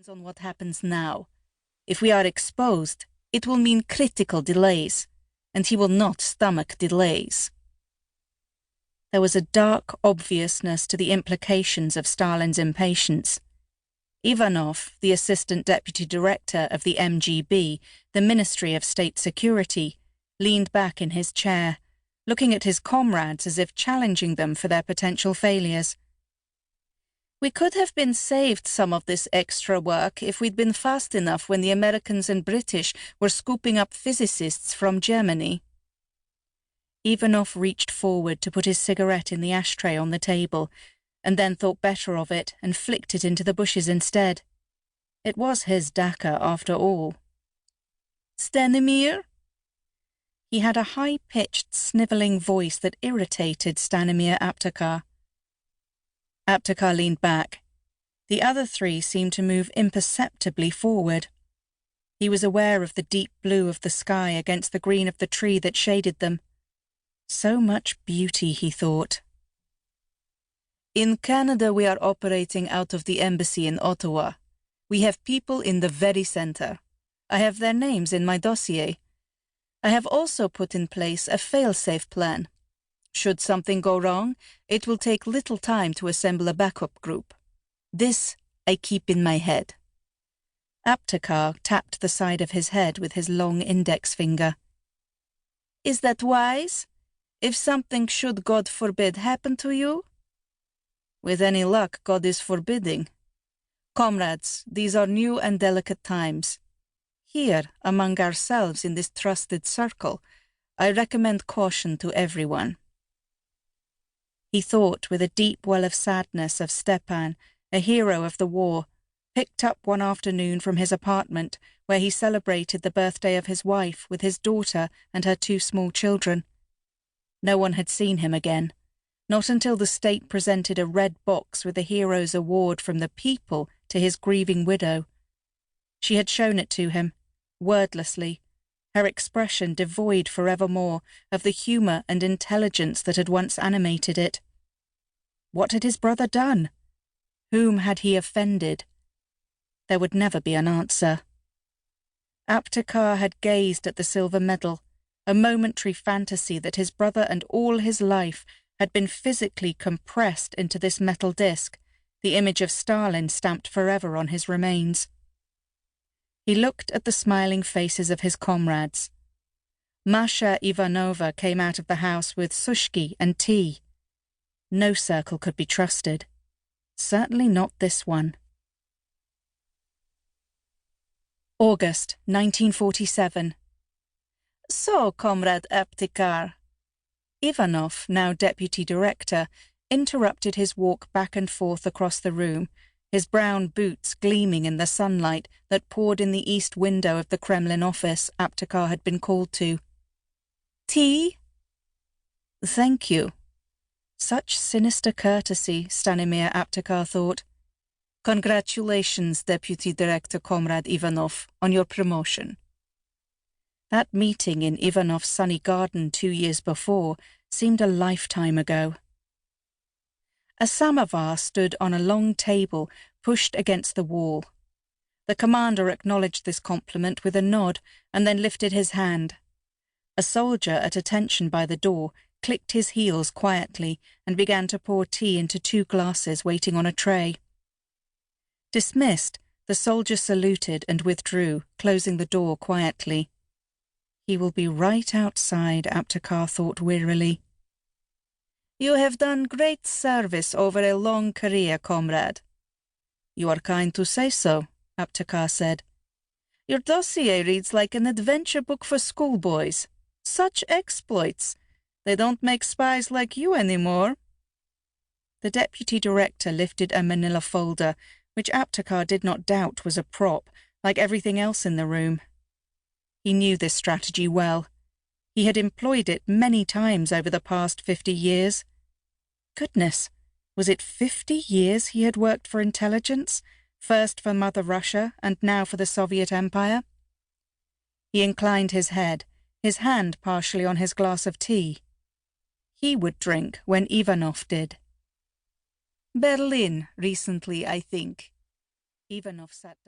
depends on what happens now. If we are exposed, it will mean critical delays, and he will not stomach delays. There was a dark obviousness to the implications of Stalin's impatience. Ivanov, the Assistant Deputy Director of the MGB, the Ministry of State Security, leaned back in his chair, looking at his comrades as if challenging them for their potential failures. We could have been saved some of this extra work if we'd been fast enough when the Americans and British were scooping up physicists from Germany. Ivanov reached forward to put his cigarette in the ashtray on the table, and then thought better of it and flicked it into the bushes instead. It was his Dacca, after all. Stanimir? He had a high-pitched, snivelling voice that irritated Stanimir Aptekar. Aptekar leaned back. The other three seemed to move imperceptibly forward. He was aware of the deep blue of the sky against the green of the tree that shaded them. So much beauty, he thought. In Canada, we are operating out of the embassy in Ottawa. We have people in the very centre. I have their names in my dossier. I have also put in place a fail-safe plan. Should something go wrong, it will take little time to assemble a backup group. This I keep in my head. Aptekar tapped the side of his head with his long index finger. Is that wise? If something should, God forbid, happen to you? With any luck, God is forbidding. Comrades, these are new and delicate times. Here, among ourselves in this trusted circle, I recommend caution to everyone. He thought with a deep well of sadness of Stepan, a hero of the war, picked up one afternoon from his apartment where he celebrated the birthday of his wife with his daughter and her 2 small children. No one had seen him again, not until the state presented a red box with the hero's award from the people to his grieving widow. She had shown it to him, wordlessly, her expression devoid forevermore of the humour and intelligence that had once animated it. What had his brother done? Whom had he offended? There would never be an answer. Aptekar had gazed at the silver medal, a momentary fantasy that his brother and all his life had been physically compressed into this metal disc, the image of Stalin stamped forever on his remains. He looked at the smiling faces of his comrades. Masha Ivanova came out of the house with sushki and tea. No circle could be trusted. Certainly not this one. August 1947. So, Comrade Aptekar. Ivanov, now Deputy Director, interrupted his walk back and forth across the room, his brown boots gleaming in the sunlight that poured in the east window of the Kremlin office Aptekar had been called to. Tea? Thank you. Such sinister courtesy, Stanimir Aptekar thought. Congratulations, Deputy Director Comrade Ivanov, on your promotion. That meeting in Ivanov's sunny garden 2 years before seemed a lifetime ago. A samovar stood on a long table pushed against the wall. The commander acknowledged this compliment with a nod and then lifted his hand. A soldier at attention by the door clicked his heels quietly and began to pour tea into 2 glasses waiting on a tray. Dismissed, the soldier saluted and withdrew, closing the door quietly. He will be right outside, Aptekar thought wearily. You have done great service over a long career, comrade. You are kind to say so, Aptekar said. Your dossier reads like an adventure book for schoolboys. Such exploits. They don't make spies like you anymore. The deputy director lifted a manila folder, which Aptekar did not doubt was a prop, like everything else in the room. He knew this strategy well. He had employed it many times over the past 50 years. Goodness, was it 50 years he had worked for intelligence, first for Mother Russia and now for the Soviet Empire? He inclined his head, his hand partially on his glass of tea. He would drink when Ivanov did. Berlin, recently, I think. Ivanov sat down.